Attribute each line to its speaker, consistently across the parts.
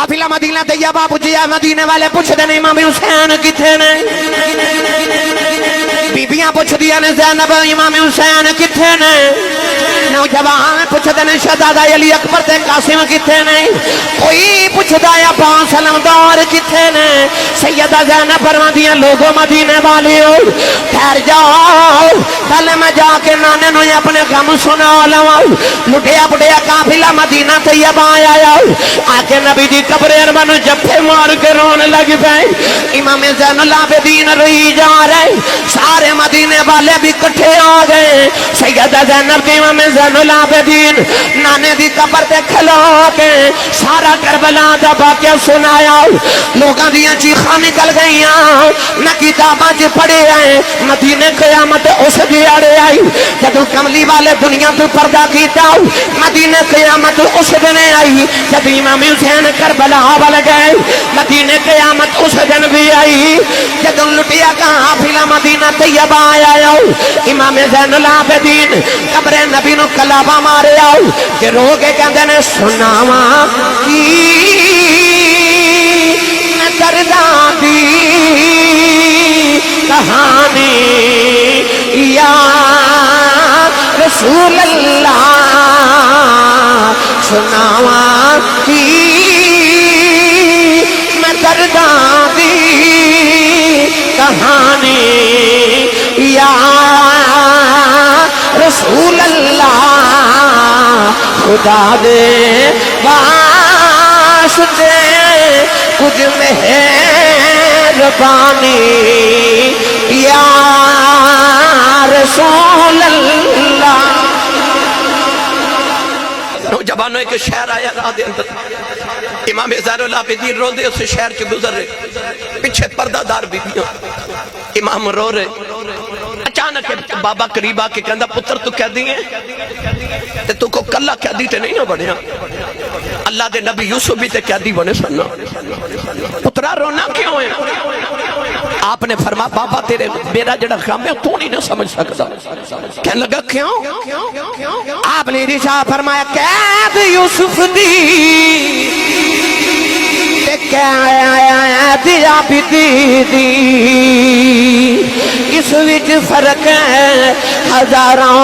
Speaker 1: قافلہ مدینہ طیبہ پہنچیا، مدینے والے پوچھ دے امام حسین کتھے نے؟ بیبیاں پوچھ دیا نے زینب امام حسین کتھے نے؟ نوجوان پوچھ دے شہزادہ علی اکبر تے قاسم کتھے نے؟ کوئی پوچھ دایا پانچ علمدار کتھے نے؟ سیدہ زینب فرماندیاں لوگوں مدینے والیوں ٹھہر جاؤ، پہلے میں جا کے نانے نو اپنے غم سنا لواں۔ لٹیا پٹیا قافلہ مدینہ طیبہ آیا، آکے نبی دی قبر اربع نو جپے مار کے رونے لگ پئے۔ امام زین العابدین روئی جا رہے، سارے مدینے والے بھی کٹھے آ گئے۔ سیدہ زینب کے امام زین العابدین نانے دی قبر تے کھلو کے سارا کربلا دا واقعہ سنایا۔ لوگاں دیاں چیخاں نکل گئیاں، نہ کتاباں چ پڑھے ہیں۔ مدینے قیامت اس دیاڑے آئی جدو کملی والے دنیا تو پردہ کیتا، مدینے قیامت اس دن آئی جب امام حسین کربلا وال گئے۔ مدینے قیامت اس دن بھی آئی جدو لٹیا قافلہ مدینہ طیبہ آیا، امام زین العابدین قبر نبی نو کلابہ مارے آؤ کہ رو کے کہندے نے سناواں کی میں درداں دی کہانی یا رسول اللہ، سناواں کی میں درداں دی کہانی یا رسول اللہ، خدا دے واسطے کچھ مہربانی یا رسول اللہ۔ نوجوانوں ایک شہر آیا راہ دے اندر، امام زین العابدین رو دے اس شہر سے گزر رہے، پیچھے پردہ دار بیبیاں، امام رو رہے۔ اچانک بابا قریب آ کے کہندا پتر تو کہہ دیئے تے تو کو کلا کہہ دی تے نہیں نہ بڑھیا، اللہ دے نبی یوسف بھی تے کہہ دی بنے سننا، پترا رونا کیوں ہے؟ آپ نے فرما بابا تیرے میرا جڑا غم ہے تو نہیں نہ سمجھ سکتا۔ کہنے لگا کیوں؟ آپ نے رشا فرمایا قید یوسف دی تے قید عابدی دی، اس وچ فرق ہے ہزاراں،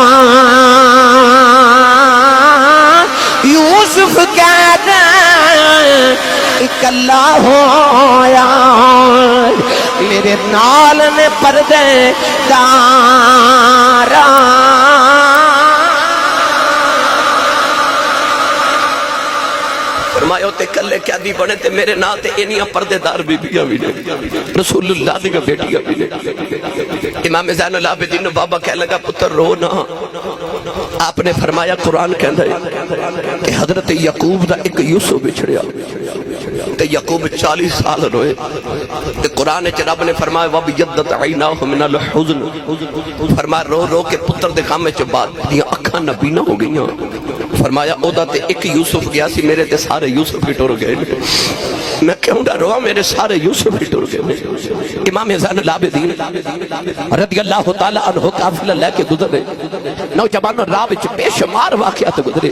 Speaker 1: یوسف قید اکلا ہویا، میرے نال نے پردے داراں۔ فرمایا تے کلے کیا دی بنے تے میرے نا تے انیاں پردے دار بیبیاں بھی نے، رسول اللہ دی بیٹیاں بھی نے۔ امام زین العابدین نے بابا کہہ لگا پتر رو نا۔ آپ نے فرمایا قرآن کہندا ہے کہ حضرت یعقوب دا ایک یوسف بچھڑیا تے یعقوب 40 سال روئے تے قرآن چ رب نے فرمایا وَبِيَضَّتْ عَيْنَاهُ مِنَ الْحُزْنِ، فرمایا رو رو کے پتر دے غم وچ بعد دیاں اکھاں نبینا ہو گئیاں۔ فرمایا او دا تے ایک یوسف گیا سی، میرے تے سارے یوسف ہی ٹر گئے، میں کیوں نہ روا، میرے سارے یوسف ہی ٹر گئے۔ امام زین العابدین رضی اللہ تعالیٰ عنہ قافلہ لے کے گزرے، نوجوانوں راہ وچ بے شمار واقعات گزرے۔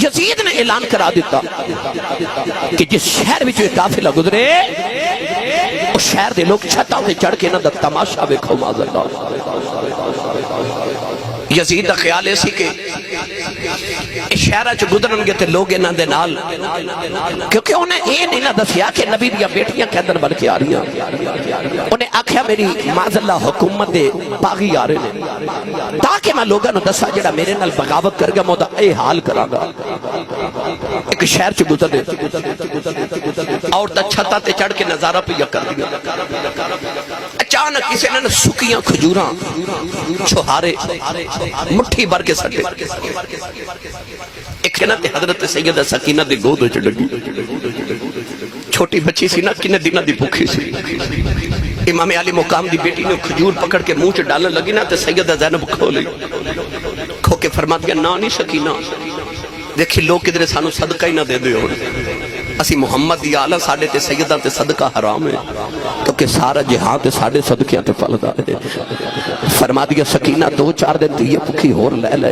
Speaker 1: یزید نے اعلان کرا دیتا کہ جس شہر وچ یہ قافلہ گزرے اس شہر دے لوگ چھتاں تے چڑھ کے نہ دا تماشا ویکھو معاذ اللہ۔ یزید دا خیال ایسی کہ اس شہرہ چ گزرن گے تے لوگ انہاں دے نال، کیونکہ انہیں یہ نہیں نہ دسیا کہ نبی دیاں بیٹیاں کہندن بن کے آ رہی ہیں۔ انہیں آکھیا میری معاذ اللہ حکومت دے باغی آ رہے ہیں، تاکہ میں لوگاں نو دسا جڑا میرے نال بغاوت کر گیا میں دا اے حال کراں گا۔ ایک شہر چ گزرے عورتاں چھتاں تے چڑھ کے نظارہ پیا کر دیا۔ اچانک کسی نے سکیاں کھجوراں چھہارے مٹھی بھر کے سٹے، ایک نا تے حضرت سیدہ سکینہ دے گود وچ لگی، چھوٹی بچی سی نا کنے دنوں دی بھوکھی سی۔ امام علی مقام دی بیٹی نے کھجور پکڑ کے منہ چ ڈالنے لگی نا تے سیدہ زینب کھو لی، کھو کے فرما دیا نا نہیں سکینہ دیکھی لوگ کدھر سانو صدقہ ہی نہ دے دے ہو، اسی محمد دی آلہ ساڑھے تے سیدہ تے صدقہ حرام ہے، کیونکہ سارا جہاں تے ساڑھے صدقیاں تے پھل دا ہے۔ فرما دیا سکینہ 2-4 دن تے یہ پکھی ہور لے لے،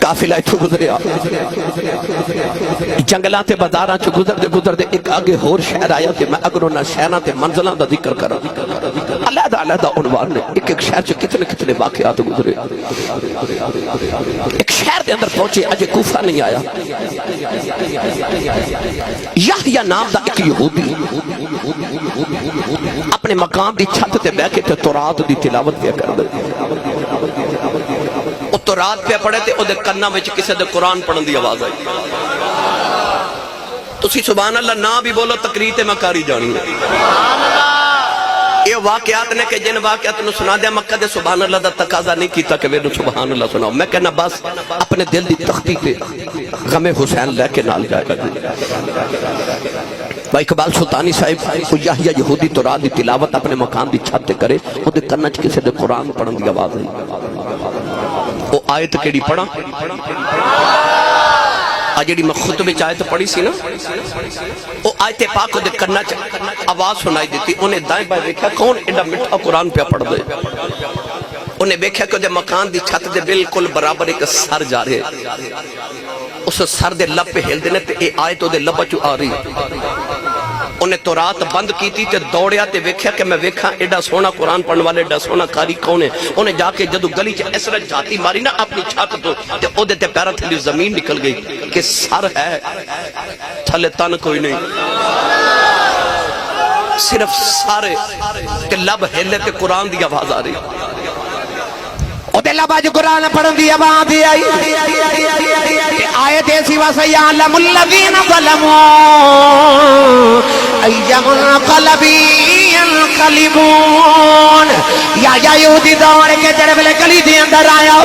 Speaker 1: قافلہ اتھو گزریا جنگلات تے بازاراں چ گزردے ایک آگے ہور شہر آیا کہ میں اگر انہاں شہراں تے منزلاں دا ذکر کراں علیحدہ عنوان نے ایک شہر چ کتنے واقعات گزرے ایک شہر دے اندر پہنچے اجے کوفہ نہیں آیا یحییٰ نام دا ایک یہودی اپنے مقام دی چھت تے بیٹھ کے تورات دی تلاوت پہ کر دے وہ تورات پہ پڑھے تے او دے کنا وچ کسے دے قرآن پڑھن دی آواز آئی تسی سبحان اللہ نہ بھی بولو تقریر تے میں کاری جانی یہ واقعات نے کہ جن واقعات نے سنا دیا مکہ دے سبحان اللہ دا تقاضا نہیں کیتا کہ میرے سبحان اللہ سناؤ میں کہنا بس اپنے دل دی تختی پہ غم حسین لے کے نال جائے گا بھائی اقبال سلطانی صاحب یحییٰ یہودی تورات دی تلاوت اپنے مکان دی چھت تے کرے وہ دے کنچ کسے دے قرآن پڑھن دی آواز ہے وہ آیت کیڑی پڑھا جیڑی میں خطبے آیت پڑھی سی نا وہ آیت پاک دے کرنا آواز سنائی دیتی انہیں دائیں بائیں دیکھا کون ایڈا مٹھا قرآن پہ پڑھ دے انہیں دیکھا کہ دے مکان دی چھت دے بالکل برابر ایک سر جا رہے اس سر دے لب پہ ہل دینے تے اے آیت دے لب چو آ رہی انہیں تورات بند کی تھی تے دوڑیا تے ویکھیا کہ میں ویکھا ایڈا سونا قرآن پڑھن والے ایڈا سونا کاری کون ہے انہیں جا کے جدو گلی چ اس طرح جاتی ماری نا اپنی چھت تو تے او دے تے پیرا تھلی زمین نکل گئی کہ سر ہے تھلے تن کوئی نہیں صرف سارے تے لب ہلے تے قرآن دی آواز آ رہی
Speaker 2: او دے لب اج قرآن پڑھن دی آواز آئی آیت ایسی وَسَيَعْلَمُ الَّذِينَ ظَلَمُوا أَيَّ مُنقَلَبٍ يَنقَلِبُونَ یا یہودی دوڑ کے جڑے ویلے گلی دے اندر آیا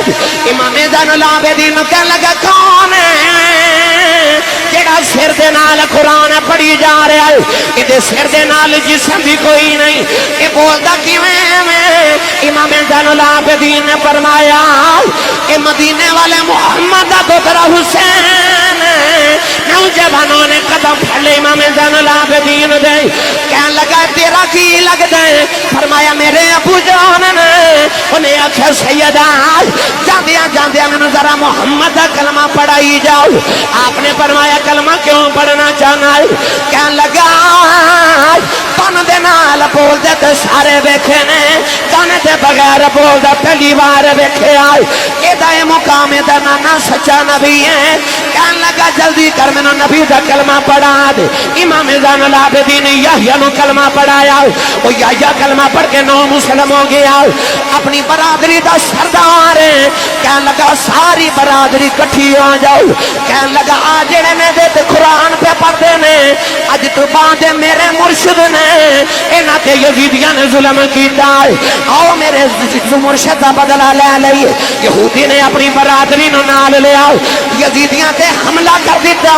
Speaker 2: امام زین العابدین کہنے لگا کون ہے جڑا سر دے نال قرآن پڑھی جا رہا ہے ادھے سر دے نال جسم بھی کوئی نہیں یہ بولتا کیویں میں امام زین العابدین نے فرمایا کہ مدینے والے محمد دا پتر حسین نوجوانوں نے قدم پھڑے امام زین العابدین دے کہنے لگا تیرا کی لگتا ہے فرمایا میرے ابو جان نے انہیں آخر سیدہ جاندیا میں ذرا محمد دا کلمہ پڑھائی جاؤ آپ نے فرمایا کلمہ کیوں پڑھنا چاہنا ہے کہنے لگا تن دے نال بول دے تے سارے بیٹھے نے تن دے بغیر بول دے پہلی بار بیٹھے آئے یہ مقام دا نانا سچا نبی ہے کہنے لگا جلدی کر میں نبی دا کلمہ پڑھا دے امام زین العابدین یحییٰ نو کلمہ پڑھایا وہ یحییٰ کلمہ پڑھ کے نو مسلم ہو گیا اپنی برادری دا سردار ہے کہنے لگا ساری برادری کٹھی ہو جاؤ کہنے لگا آج جڑے میں دے قرآن پہ پڑھتے نے اج تو بعد میرے مرشد نے انہاں تے یزیدیاں نے ظلم کیتا ہے آؤ میرے مرشد دا بدلہ لے لئیے یہودی نے اپنی برادری نو نال لے آؤ یزیدیاں تے حملہ کر دیتا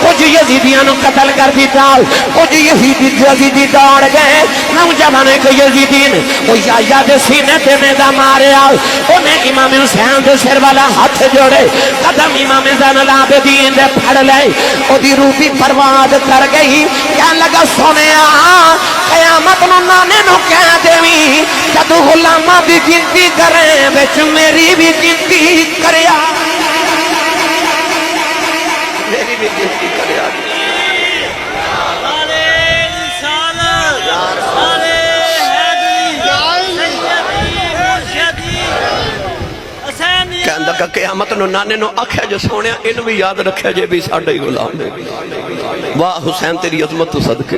Speaker 2: کچھ یزیدیاں نو قتل کر دیتا کچھ یزیدی دوڑ گئے نوجوانے کو یزیدی نے وہ یحییٰ دے سینے تے میدا مارے آؤ انہیں امام حسین دے سر والا ہاتھ جوڑے قدم امام زین العابدین دے پھڑ لے او دی روح بھی پرواز کر گئی کہنے لگا سونیا قیامت نو نانے نو کہہ دیویں جدو غلامہ بھی گنتی کریں بچ میری بھی گنتی کریا
Speaker 1: میری بھی گنتی کرے آگے کہندہ کہ قیامت نو نانے نو آکھیا جو سونیا ان بھی یاد رکھیا جے بھی ساڑھے غلام نے واہ حسین تیری عظمت تو صدقے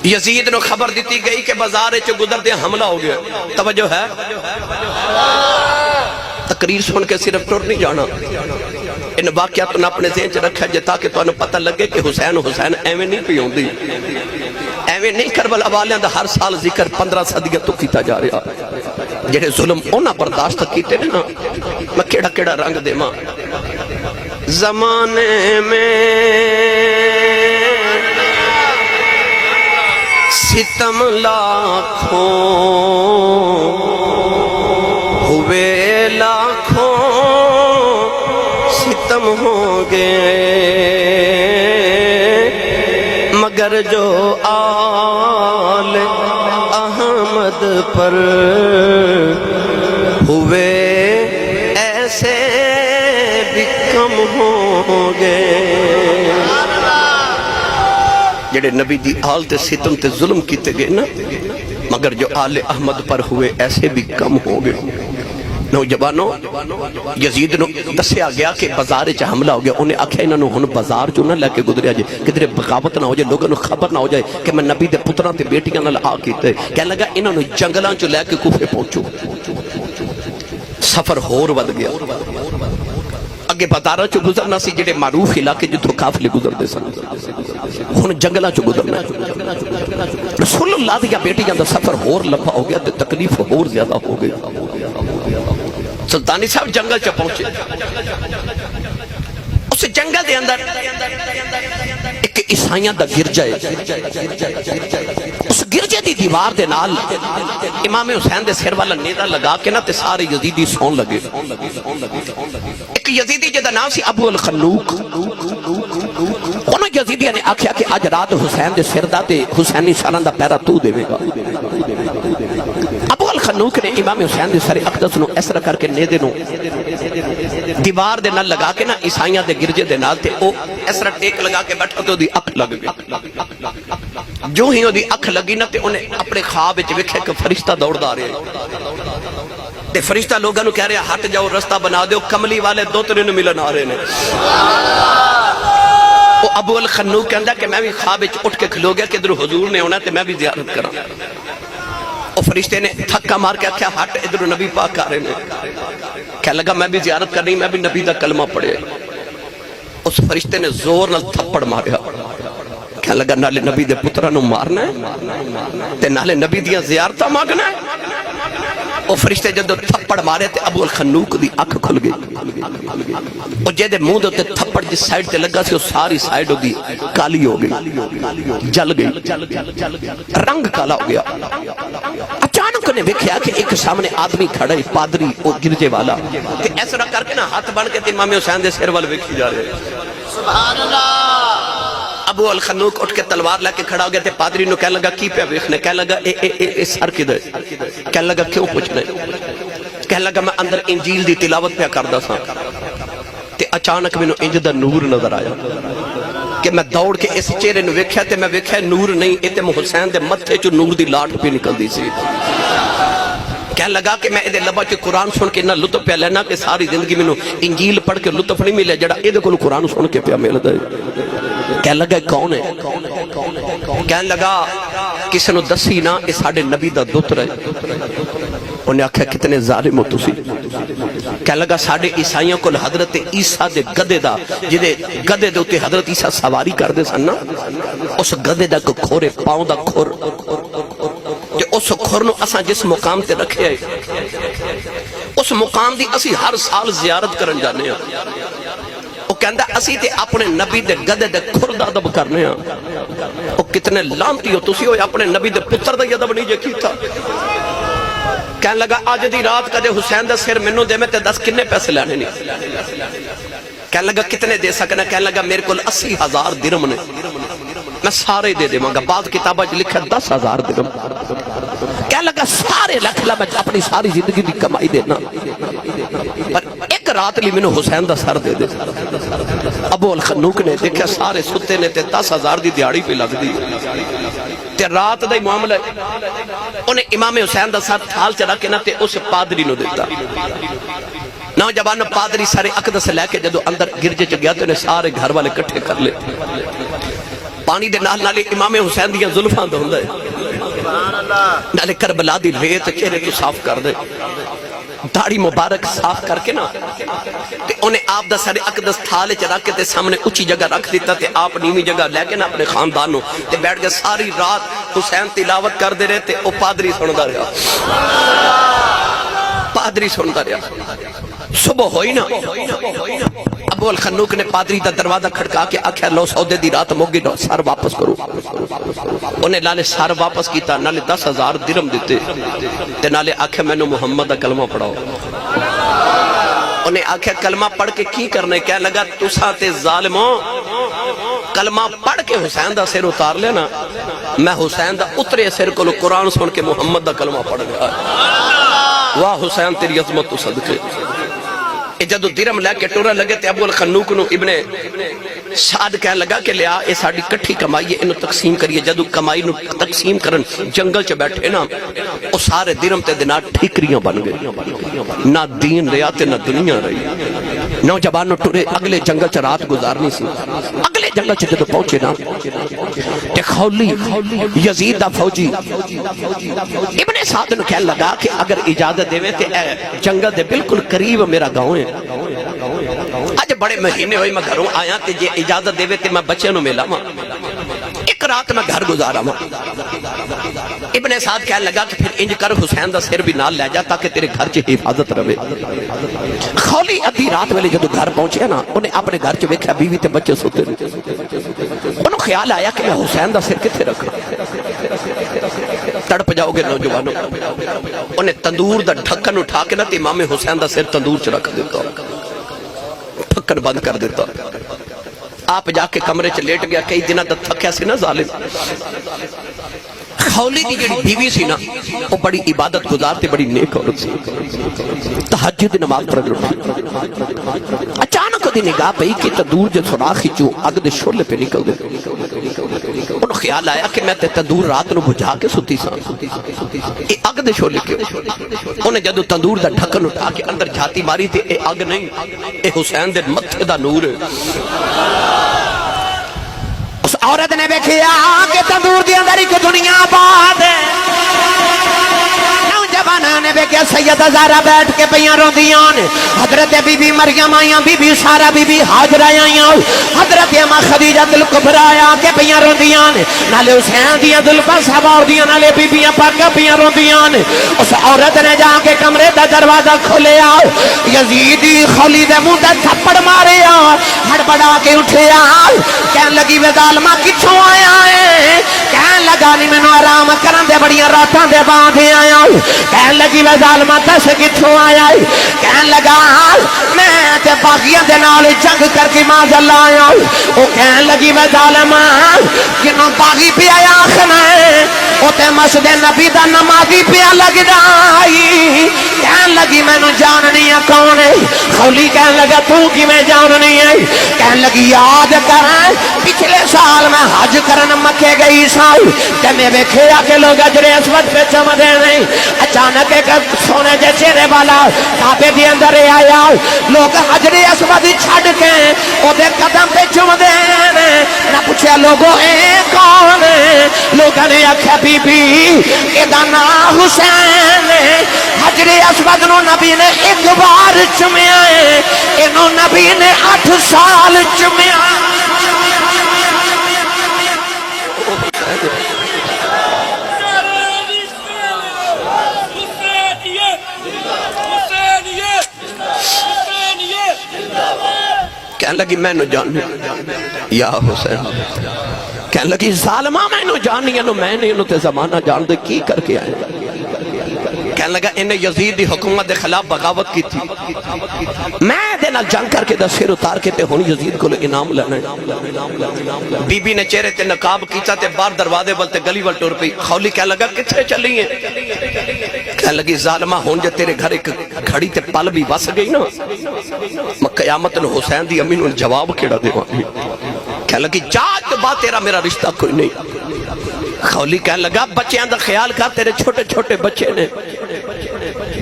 Speaker 1: یزید نو خبر دیتی گئی کہ بازار چو گزر دیا حملہ ہو گیا توجہ ہے تقریر سن کے صرف ٹر نہیں جانا ان واقعات نے اپنے ذہن چ رکھا جے تاکہ تو انہوں پتہ لگے کہ حسین ایویں نہیں پی ہوندی ایویں نہیں کربلا والیاں دا ہر سال ذکر 15 صدیہ تو کیتا جا رہا جڑے ظلم اونا برداشت کیتے نے نا میں کیڑا کیڑا رنگ دے ماں زمانے میں ستم لاکھوں ہوئے لاکھوں ستم ہوں گے مگر جو آل احمد پر ہوئے ایسے کم ہو گئے جڑے نبی دی آل تے ستم تے ظلم کیتے گئے نا مگر جو آل احمد پر ہوئے ایسے بھی کم ہو گئے نوجوانوں یزید نو دسیا گیا کہ بازار چ حملہ ہو گیا انہیں آکھیا انہاں نو ہن بازار چوں نہ لے کے گزریا جے کدھر بغاوت نہ ہو جائے لوگوں نو خبر نہ ہو جائے کہ میں نبی دے پتراں تے بیٹیاں نال آ کیتے کہنے لگا انہاں نو جنگلاں چوں لے کے کوفے پہنچو سفر ہور ود گیا اگے بازاراں چوں گزرنا سی جڑے معروف علاقے جتھوں قافلے گزردے سن ہن جنگلاں چوں گزرنا رسول اللہ دی بیٹیاں دا سفر ہور لمبا ہو گیا تے تکلیف ہور زیادہ ہو گئی سلطانی صاحب جنگل چ پہنچے اس جنگل دے اندر ایک عیسائیاں دا گرجا ہے اس گرجے دی دیوار دے نال امام حسین دے سر والا نیزہ لگا کے نا تے سارے یزیدی سون لگے ایک یزیدی جدا نام سی ابو الخنوق انہوں یزیدیاں نے آکھیا کہ آج رات حسین دے سر دا تے حسینی شاناں دا پیرا تو دے گا ابو الخنوق نے امام حسین دے سر اقدس نو اس طرح کر کے نیزے نو دیوار دے نال لگا کے نا عیسائیاں دے گرجے دے نال تے او اس طرح ٹیک لگا کے بیٹھا تے دی اکھ لگ گئی جو ہی او دی اکھ لگی نا تے انہیں اپنے خواب وچ ویکھیا کہ فرشتہ دوڑدا آ رہا ہے تے فرشتہ لوگاں نو کہہ رہا ہٹ جاؤ رستہ بنا دیو کملی والے دوترے نو ملن آ رہے نے وہ ابو الخنوق کہندا کہ میں بھی خواب وچ اٹھ کے کھلو گیا کہ ادھر حضور نے ہونا تے میں بھی زیارت کراں وہ فرشتے نے تھکا مار کے آکھیا ہٹ ادھر نبی پاک آ رہے نے کہنے لگا میں بھی زیارت کرنی میں بھی نبی دا کلمہ پڑھے اس فرشتے نے زور نال تھپڑ ماریا کہنے لگا نالے نبی دے پتراں نو مارنا ہے تے نالے نبی دیاں زیارتاں مانگنا ہے وہ فرشتے جدو تھپڑ مارے تے ابو الخنوق دی اکھ کھل گئی اور جے دے منہ دے تے تھپڑ جس سائیڈ تے لگا سی وہ ساری سائیڈ ہو گئی کالی ہو گئی جل گئی رنگ کالا ہو گیا اچانک نے دیکھا کہ ایک سامنے آدمی کھڑا ہے پادری او گرجے والا تے ایسا کر کے نا ہاتھ بن کے تے امام حسین دے سر وال ویکھی جا رہے سبحان اللہ ابو الخنوق اٹھ کے تلوار لے کے کھڑا ہو گیا تے پادری نو کہنے لگا کی پہ ویکھنے کہنے لگا اے سر کدھر کہنے لگا کیوں پوچھنے کہنے لگا میں اندر انجیل دی تلاوت پہ کردا سا تے اچانک مینوں انج دا نور نظر آیا کہ میں دوڑ کے اس چہرے نو ویکھیا تے میں ویکھیا نور نہیں اے تے حسین دے متھے چوں نور دی لاٹ پہ نکلدی سی کہنے لگا کہ میں ادھے لبا چ قرآن سن کے نہ لطف پہ لینا کہ ساری زندگی مینوں انجیل پڑھ کے لطف نہیں ملے جڑا ادھے کول قرآن سن کے پیا ملدا ہے کہنے لگا کون ہے کہنے لگا کسی نو دسی نا یہ ساڈے نبی دا دتر ہے انہیں آکھیا کتنے ظالم ہو تسی کہنے لگا ساڈے عیسائیوں کو حضرت عیسیٰ دے گدے دا جدے گدے دے اتے حضرت عیسیٰ سواری کر دے سن نا اس گدے دا کو کھورے پاؤں دا کھور کہ اس کھور نو اساں جس مقام تے رکھے ہے اس مقام دی اسی ہر سال زیارت کرن جانے ہیں وہ کہندا اسی تے اپنے نبی دے گدے دے کھر دا ادب کرنے ہیں وہ کتنے لانتی ہو تسی ہوئے اپنے نبی دے پتر دا ادب نہیں جے کیتا کہنے لگا آج دی رات کدے حسین دا سر منو دے میں تے 10 کنے پیسے لینے نہیں کہنے لگا کتنے دے سکنا کہنے لگا میرے کول 80,000 درم نے میں سارے دے دے مانگا بعض کتابہ لکھا 10,000 درم کہنے لگا سارے لکھ لا میں اپنی ساری زندگی دی کمائی دینا پر ایک رات لی منو حسین دا سر دے دے ابو الخنوق نے دیکھا سارے ستے نے تے 10,000 دی دیاڑی پہ لگ دی تے رات دا ہی معاملہ انہیں امام حسین دا سر تھال چڑھا کے نا تے اس پادری نو دیتا نوجوان پادری سارے اقدس لے کے جدو اندر گرجے چ گیا تو انہیں سارے گھر والے کٹھے کر لے پانی دے نال نالے امام حسین دیاں زلفاں دھوندا ہے نالے کربلا دی ریت چہرے تو صاف کر دے داڑھی مبارک صاف کر کے نا تے انہیں آپ دا سارے اقدس تھالے چ رکھ کے تے سامنے اونچی جگہ رکھ دیتا تے آپ نیوی جگہ لے کے نا اپنے خاندانوں تے بیٹھ کے ساری رات حسین تلاوت کر دے رہے تے او پادری سندا رہا پادری سندا رہا صبح ہوئی نا ابو الخنوق نے پادری دا دروازہ کھڑکا کے آکھیا لو سودے دی رات موگی نو سار واپس کرو انہیں لالے سار واپس کیتا نالے 10,000 درم دیتے تے نالے آکھیا میں نے محمد دا کلمہ پڑھاؤ انہیں آکھیا کلمہ پڑھ کے کی کرنے کہنے لگا تساں تے ظالموں کلمہ پڑھ کے حسین دا سر اتار لینا میں حسین دا اترے سر کو قرآن سن کے محمد دا کلمہ پڑھ گیا واہ حسین تیری عظمت تو صدقے جدو درم لے کے ٹورا لگے تے ابو الخنوق نو ابن سعد کہنے لگا کہ لیا اے ساڑی کٹھی کمائی ہے انہوں تقسیم کریے جدو کمائی نو تقسیم کرن جنگل چ بیٹھے نا او سارے درم تے دینار ٹھیکریاں بن گئے نہ دین رہا تے نہ دنیا رہی نوجوانوں ٹورے اگلے جنگل چ رات گزارنی سی اگلے جنگل چ جدو پہنچے نا تے خولی یزید دا فوجی ابن سعد نو کہنے لگا کہ اگر اجازت دے تے جنگل دے بالکل قریب میرا گاؤں ہے آج بڑے مہینے ہوئی میں گھروں آیا تے جے اجازت دے تے میں بچے نو ملا ماں ایک رات میں گھر گزارا ماں ابن سعد کہنے لگا کہ پھر انج کر حسین دا سر بھی نال لے جا تاکہ تیرے گھر چ حفاظت رہے خولی ادھی رات ویلے جدو گھر پہنچے نا انہیں اپنے گھر چ ویکھیا بیوی تے بچے سوتے انہوں خیال آیا کہ میں حسین دا سر کتے رکھا تڑپ جاؤ گے نوجوانوں انہیں تندور دا ڈھکن اٹھا کے نا تے امام حسین دا سر تندور چ رکھ دیتا ڈھکن بند کر دیتا آپ جا کے کمرے چ لیٹ گیا کئی دنوں دا تھکیا سی نا ظالم خولی دی جڑی بیوی سی نا وہ بڑی عبادت گزارتے بڑی نیک عورت سی تہجد نماز پڑھ اچانک دی نگاہ پئی کہ تندور جو سوراخ چو اگ دے شعلے پہ نکل دے انہوں خیال آیا کہ میں تے تندور رات نو بجھا کے ستی سا اے اگ دے شعلے کیوں انہیں جدو تندور دا ڈھکن اٹھا کے اندر جھاتی ماری تے اے اگ نہیں اے حسین دے متھے دا نور ہے اس عورت نے بیکھیا کہ تندور دی اندر ایک دنیا آباد ہے نوجوانہ نے بیکھیا سیدہ زہرا بیٹھ کے پیاں روندیاں حضرت بی بی مریم آیاں بی بی سارا بی بی حاجرہ آیاں حضرت اماں خدیجہ الکبریٰ آیاں کے پیاں روندیاں نالے حسین دیاں دلپا صحابہ دیاں نالے بی بیاں پاکہ پیاں روندیاں اس عورت نے جا کے کمرے دا دروازہ کھولے آؤ یزیدی خولی دے منہ دا تھپڑ مارے آؤ ہڑبڑا کے اٹھے آؤ کہن لگی وے ظالمہ کچھوں آیا ہے کہن لگا نہیں میں آرام کرن دے بڑیاں راتاں دے باندھے آیا کہن لگی وے ظالمہ تس کتھوں آیا کہن لگا میں تے باغیاں دے نال جنگ کر کے ماذا اللہ آیا او کہن لگی وے ظالمہ جنہوں باغی پہ آیا آخنا ہے او تے مسجد نبی دا نمازی پہ لگ جائی کہن لگی میں نو جاننی ہے کون ہے خولی کہن لگا تو کی میں جاننی ہے کہن لگی یاد کریں پچھلے سال میں حج کرن مکے گئی سائی کہ میں بیکھیا کہ لوگ اجر اسود پہ چمدے نہیں اچانک ایک سونے جے چہرے والا کعبے دی اندر آیا لوگ اجر اسود چھڑ کے او دے قدم پہ چمدے نہ پوچھا لوگوں اے کون ہے لوگوں نے آکھیا بی بی ادا نام حسین حجر اسود نو نبی نے ایک بار چمیا ہے انہوں نبی نے 8 سال چمیا کہنے لگی میں نو جاننی یا حسین کہنے لگی ظالمہ میں نو جاننی ہے نو میں نے انہوں تے زمانہ جان دے کی کر کے آئے کہنے لگا انہیں یزید دی حکومت دے خلاف بغاوت کی تھی میں دینا جنگ کر کے دا سر اتار کے تے ہونی یزید کو انعام لینا ہے بی بی نے چہرے تے نقاب کیتا تے بار دروازے بلتے گلی بل ٹور پئی خولی کہنے لگا کتھے چلی ہیں کہنے لگی ظالمہ ہون جے تیرے گھر ایک گھڑی تے پل بھی بس گئی نا میں قیامت نو حسین دی امی نو جواب کیڑا دیوانی کہنے لگی جاج تو بات تیرا میرا رشتہ کوئی نہیں خولی کہنے لگا بچیاں دا خیال کر تیرے چھوٹے چھوٹے بچے نے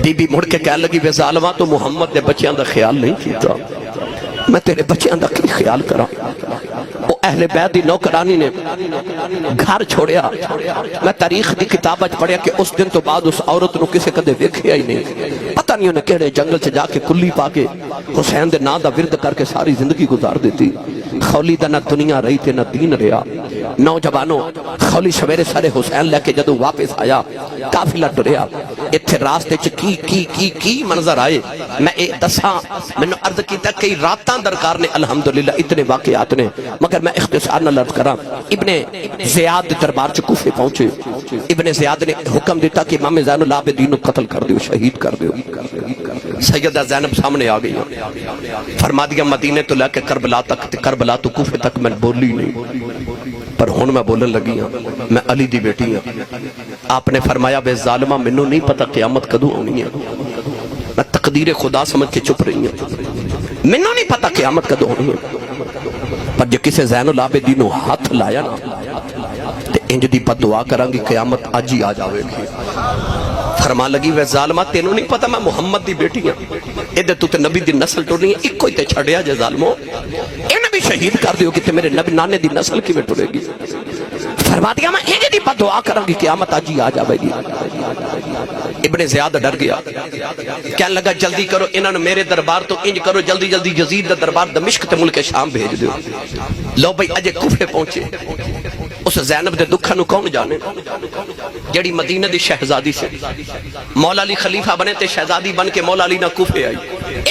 Speaker 1: بی بی مڑ کے کہنے لگی بے ظالمہ تو محمد دے بچیاں دا خیال نہیں کیتا میں تیرے بچیاں دا کی خیال کرا وہ اہل بیت دی نوکرانی نے گھر چھوڑیا میں تاریخ دی کتابت پڑھیا کہ اس دن تو بعد اس عورت نو کسے کدے ویکھیا ہی نہیں پتہ نہیں انہیں کہڑے جنگل سے جا کے کلی پا کے حسین دے نا دا ورد کر کے ساری زندگی گزار دیتی خولی دا نہ دنیا رہی تے نہ دین رہا نوجوانوں خولی سویرے سارے حسین لے کے جدو واپس آیا قافلہ ٹریا اتھے راستے چ کی منظر آئے میں ایک دساں میں نے عرض کیتا کئی راتاں درکار نے الحمدللہ اتنے واقعات نے مگر میں اختصار نہ لرد کرا ابن زیاد دربار چ کوفے پہنچے ابن زیاد نے حکم دیتا کہ امام زین العابدین کو قتل کر دیو شہید کر دیو سیدہ زینب سامنے آ گئی فرما دیا مدینے تو لے کے کربلا تک کربلا تو کوفے تک میں بولی نہیں پر ہون میں بولن لگی ہوں میں علی دی بیٹی ہوں آپ نے فرمایا بے ظالمہ منو نہیں پتہ قیامت کدو ہونی ہے میں تقدیر خدا سمجھ کے چپ رہی ہوں. مینوں نہیں پتا قیامت کدوں ہونی ہے، پر جے کسے زین العابدین ہاتھ لایا نا تے انج دی بد دعا کران گی قیامت اج ہی آ جاوے گی. فرما لگی وے ظالمہ تینوں نہیں پتا میں محمد دی بیٹی ہوں، ادھر تو تے نبی دی نسل ٹرنی ہے، ایک کوئی تے چھڑیا جے ظالمو انہیں بھی شہید کر دیو کہ تے میرے نبی نانے دی نسل کی میں ٹرے گی. فرما دیا میں انج دی بد دعا کران گی قیامت اج ہی آ جاوے گی. ابن زیاد ڈر گیا، کہنے لگا جلدی کرو انہوں نے میرے دربار تو انج کرو جلدی جلدی یزید دا دربار دمشق تے ملک شام بھیج دیو. لو بھئی اجے کوفے پہنچے. اس زینب دے دکھا نو کون جانے جڑی مدینہ دی شہزادی سے مولا علی خلیفہ بنے تے شہزادی بن کے مولا علی نہ کوفے آئی.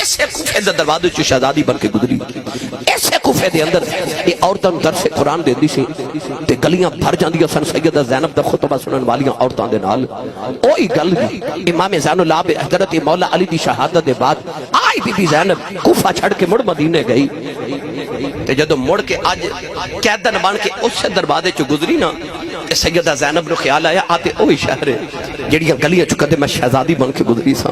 Speaker 1: اسے کوفے دے دروازے چ شہزادی بن کے گزری. اسے کوفے دے اندر یہ عورتاں نوں درس قرآن دیندی سی تے گلیاں بھر جاندیاں سن سیدہ زینب دا خطبہ سنن والیاں عورتاں دے نال. اوہی گل امام زین العابدین حضرت مولا علی دی شہادت دے بعد آئی بی بی زینب کوفہ چھڑ کے مڑ مدینے گئی. تے جدو مڑ کے آج قیدن بن کے اس دروازے چ گزری نا تے سیدہ زینب نو خیال آیا آتے اوہی شہر ہے جڑیاں گلیاں چ کدے میں شہزادی بن کے گزری سا.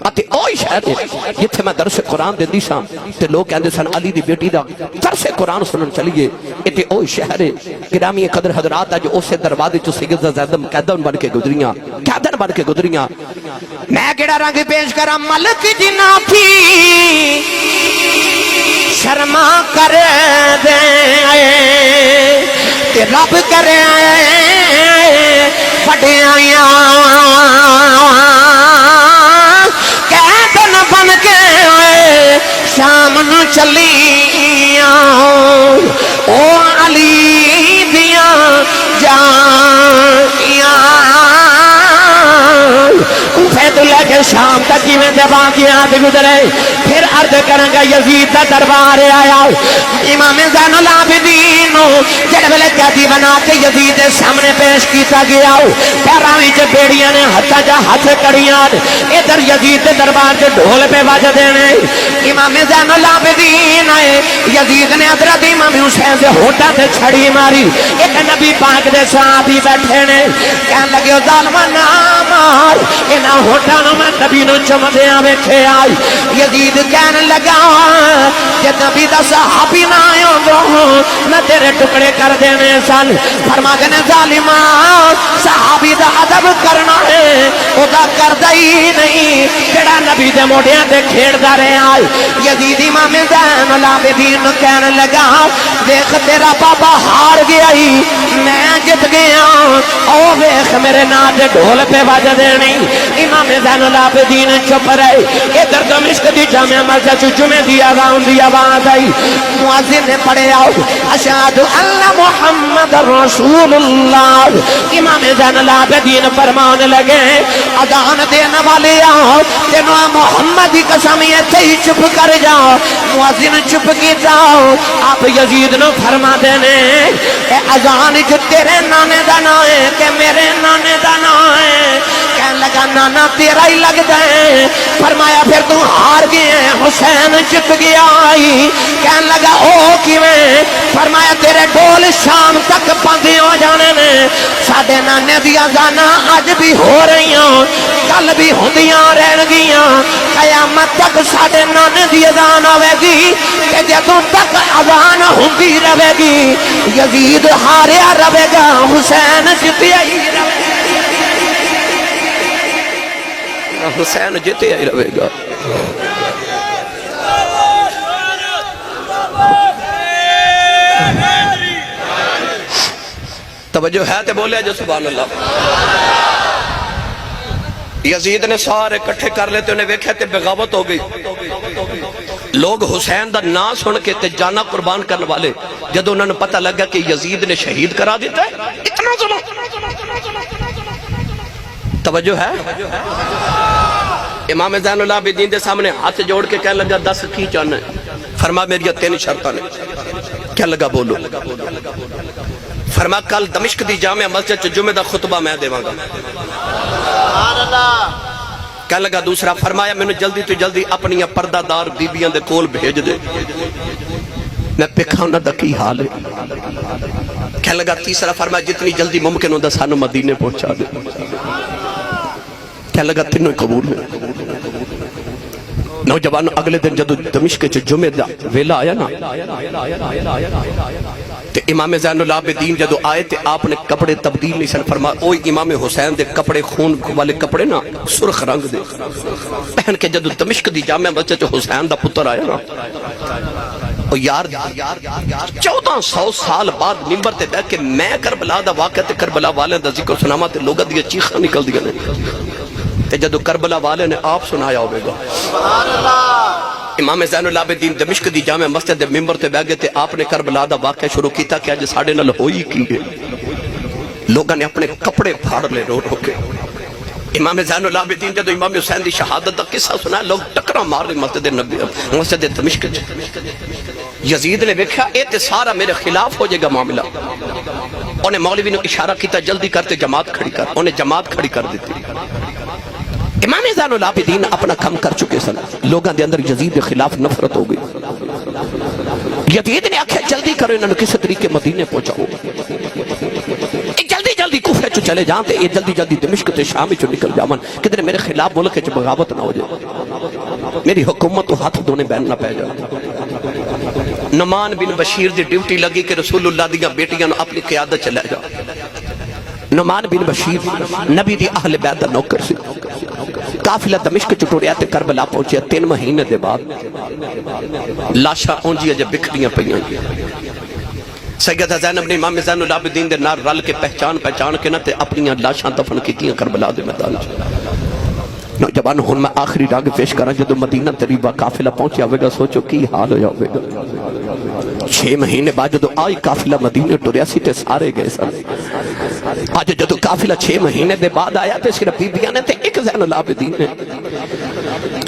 Speaker 1: آتے اوہی شہر ہے جتھے میں درس قرآن دیندی سا تے لوگ کہندے سن علی دی بیٹی دا درس قرآن سنن چلیے. ایتھے اوہی شہر ہے. گرامی قدر حضرات اج اس دروازے چ سیدہ زینب قیدن بن کے گزریاں قیدن بن کے گزریاں.
Speaker 2: میں کیڑا رنگ پیش کراں ملک جنا تھی شرما کر دے تے رب کرے پڑیاں قیدن بن کے شام نو چلیاں او علی دیاں جانیاں کوفے تو لے کے شام تک میں جب آگیاں دے گزرے. پھر عرض کریں گا یزید دا دربار آیا. امام زین العابدین جڑے ویلے قیدی بنا کے یزید دے سامنے پیش کیتا گیا پیراں وچ بیڑیاں نے ہتھاں جا ہتھ کڑیاں ادھر یزید دے دربار تے ڈھول پہ وجدے نے. امام زین العابدین آئے یزید نے حضرت امام حسین دے ہونٹاں تے چھڑی ماری. ایک نبی پاک دے صحابی بیٹھے نے کہن لگے ظالما نہ مار انہاں ہونٹاں نوں میں نبی نوں چمدیاں ویکھے آئی. یزید کہنے لگا کہ نبی دا صحابی نہ آئے میں تیرے ٹکڑے کر دینے سن. فرما دینے ظالمہ صحابی دا عدب کرنا ہے او دا کردہ ہی نہیں جڑا نبی دے موڑیاں دے کھیڑ دا رہے آئی. یزید امام زین العابدین کہنے لگا دیکھ تیرا بابا ہار گیا ہی میں جت گیا او ویخ میرے نا دے ڈھول پہ وجہ دینے. امام زین العابدین چپ رہے. ادھر دمشق دی جامع مسجد جمعے دی آواز آئی. مؤذن نے پڑھے آؤ اشہد اللہ محمد رسول اللہ. امام زین العابدین فرمان لگے اذان دینے والے آؤ تینوں محمد کی قسم ایتھے ہی چپ کر جاؤ. مؤذن چپ کی جاؤ. آپ یزید نو فرما دینے اے اذان جو تیرے نانے دا نا ہے کہ میرے نانے دا نا ہے. کہنے لگا نانا تیرا ہی لگ جائے. فرمایا پھر تو ہار گئے. حسین جت گیا آئی. کہنے لگا او کیویں. فرمایا تیرے ڈول شام تک پاندے ہو جانے نے. ساڈے نانے دیا گانا اج بھی ہو رہی ہوں کل بھی ہوندیاں رہن گیاں. قیامت تک ساڈے نانے دی اذان آوے گی کہ جدوں تک اذان ہوندی رہے گی یزید ہاریا رہے گا حسین جتیا ہی رہے گا.
Speaker 1: حسین جتے ہی رہے گا. توجہ ہے تے بولے جو سبحان اللہ. یزید نے سارے کٹھے کر لیتے انہیں ویکھے تے بغاوت ہو گئی. لوگ حسین دا نا سن کے تے جانا قربان کرنے والے جب انہوں نے پتہ لگا کہ یزید نے شہید کرا دیتا ہے. اتنا ظلم. توجہ ہے. امام زین العابدین دے سامنے ہاتھ جوڑ کے کہنے لگا 10 کی چاہنا ہے. فرما میری 3 شرطاں نے. کیا لگا بولو. فرما کل دمشق دی جامع مسجد جمعہ دا خطبہ میں دیواں گا. کہنے لگا دوسرا. فرمایا میں نے جلدی تو جلدی اپنی پردہ دار بیبیاں دے کول بھیج دے میں پکھا انہاں دا کی حال ہے. کہنے لگا تیسرا. فرمایا جتنی جلدی ممکن ہوندا سانو مدینے پہنچا دے. کہنے لگا تینوں قبول ہے. نوجوان اگلے دن جدو دمشق چ جمعے دا ویلا آیا نا تے امام زین العابدین جدو آئے تے آپ نے کپڑے تبدیل نہیں سن فرمایا. اوہ امام حسین دے کپڑے خون والے کپڑے نا سرخ رنگ دے پہن کے جدو دمشق دی جامع مسجد چ حسین دا پتر آیا نا او یار 1400 سال بعد منبر تے بیٹھ کے میں کربلا دا واقعہ تے کربلا والے دا ذکر سناواں تے لوگاں دی چیخاں نکل دیاں نے تے جدو کربلا والے نے آپ سنایا ہوئے گا. سبحان اللہ. امام زین العابدین دمشق دی جامع مسجد دے منبر تے بیٹھ گئے تے آپ نے کربلا دا واقعہ شروع کیتا کہ اج ساڈے نال ہوئی کی ہے. لوگاں نے اپنے کپڑے پھاڑ لے رو رو کے. امام زین العابدین جدو امام حسین دی شہادت دا قصہ سنا لوگ ٹکرا مار رہے مسجد نبی مسجد دمشق چ. یزید نے دیکھا اے تے سارا میرے خلاف ہو جائے گا معاملہ. انہیں مولوی نے اشارہ کیتا جلدی کرتے جماعت کھڑی کر. انہیں جماعت کھڑی کر دیتی. امام زین العابدین اپنا کم کر چکے سن. لوگاں دے اندر یزید کے خلاف نفرت ہو گئی. یزید نے آکھیا جلدی کرو انہوں نے کسی طریقے مدینے پہنچاؤ. جلدی جلدی کوفے چ چلے جان تے یہ جلدی جلدی دمشق تے شام چ نکل جاون کدھر میرے خلاف ملک چ بغاوت نہ ہو جائے. میری حکومت تو ہاتھ دھونے بہن نہ پہ جائے. نعمان بن بشیر دی ڈیوٹی لگی کہ رسول اللہ دیاں بیٹیاں اپنی قیادت چ لے جا. نعمان بن بشیر نبی دی اہل بیت دا نوکر سی. قافلہ دمشق چ ٹریا تے کربلا پہنچیا. 3 مہینے دے بعد لاشاں اونجیاں جے بکھریاں پئیاں. سیدہ زینب نے امام زین العابدین دے نال رل کے پہچان کے نہ تے اپنی لاشاں دفن کیتیاں کربلا دے میدان وچ. نوجوان ہن میں آخری راگ پیش کراں جدوں مدینہ طیبہ قافلہ پہنچیا ہوئے گا سوچو کی حال ہویا ہوئے گا. 6 مہینے بعد جدوں آئی قافلہ مدینہ ٹریا سی تے سارے گئے سن. آج جدوں قافلہ 6 مہینے دے بعد آیا تے صرف بیبیاں نے تے ایک زین العابدین نے.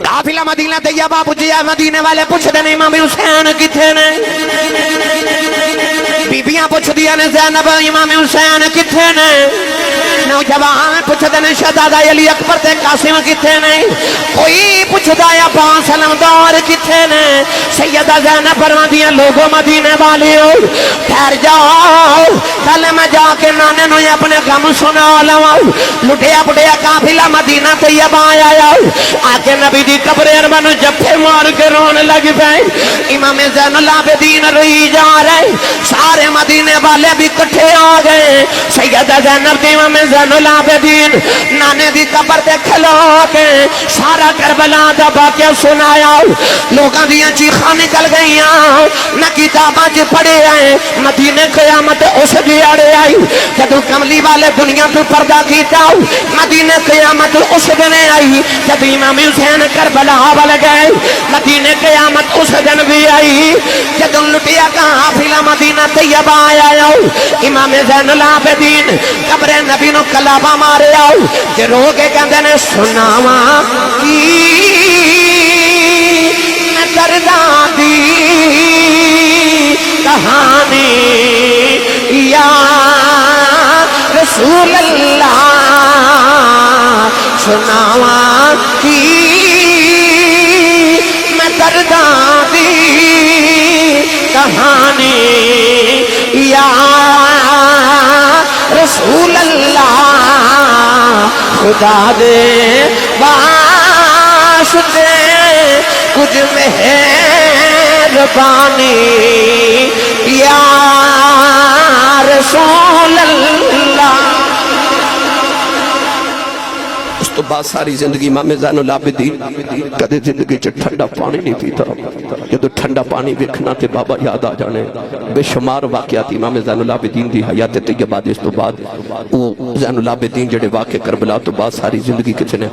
Speaker 1: قافلہ مدینہ طیبہ پہنچیا. مدینے والے پوچھ دے امام حسین کتھے نے. بیبیاں پوچھ دیا نے زینب امام حسین کتھے نے. نوجوان پوچھ دے شہزادہ علی اکبر تے قاسم کتھے نے. کوئی پوچھ دایا پانچ علمدار کتھے نے. سیدہ زینب فرماندیاں لوگوں مدینے والیو ٹھہر جاؤ پہلے میں جا کے نانے نو اپنے غم سنا لواں. لٹیا پٹیا قافلہ مدینہ طیبہ آیا. آکے نبی دی قبر اربن جفے مار کے رونے لگ پئے. امام زین العابدین روئی جا رہے. سارے مدینے والے بھی کٹھے آ گئے. سیدہ زینب دی امام زین العابدین نانے دی قبر تے کھلو کے سارا کربلا دا واقعہ سنایا. لوگاں دیاں چیخاں نکل گئیاں. نہ کتاباں چ پڑھے آئے مدینے قیامت اس دیاڑے آئی جدو کملی والے دنیا تو پردہ کیتا. مدینے قیامت اس دن آئی جب امام حسین کربلا وال گئے. مدینے قیامت اس دن بھی آئی جدو لٹیا قافلہ مدینہ طیبہ آیا. امام زین العابدین قبر نبی نو کلابہ مارے آؤ تے رو کے کہندے نے سناواں کی میں کرداں دی کہانی یا رسول اللہ. سناواں کی میں کرداں دی کہانی یا رسول اللہ. خدا دے واسطے کچھ مہربانی یا رسول اللہ. اس تو بعد ساری زندگی امام زین العابدین کدے زندگی چ ٹھنڈا پانی نہیں پیتا. جدو ٹھنڈا پانی ویکھنا تے بابا یاد آ جانے. بے شمار واقعات امام زین العابدین دی حیات طیبہ اس تو بعد وہ زین العابدین جڑے واقع کربلا تو بعد ساری زندگی کسی نے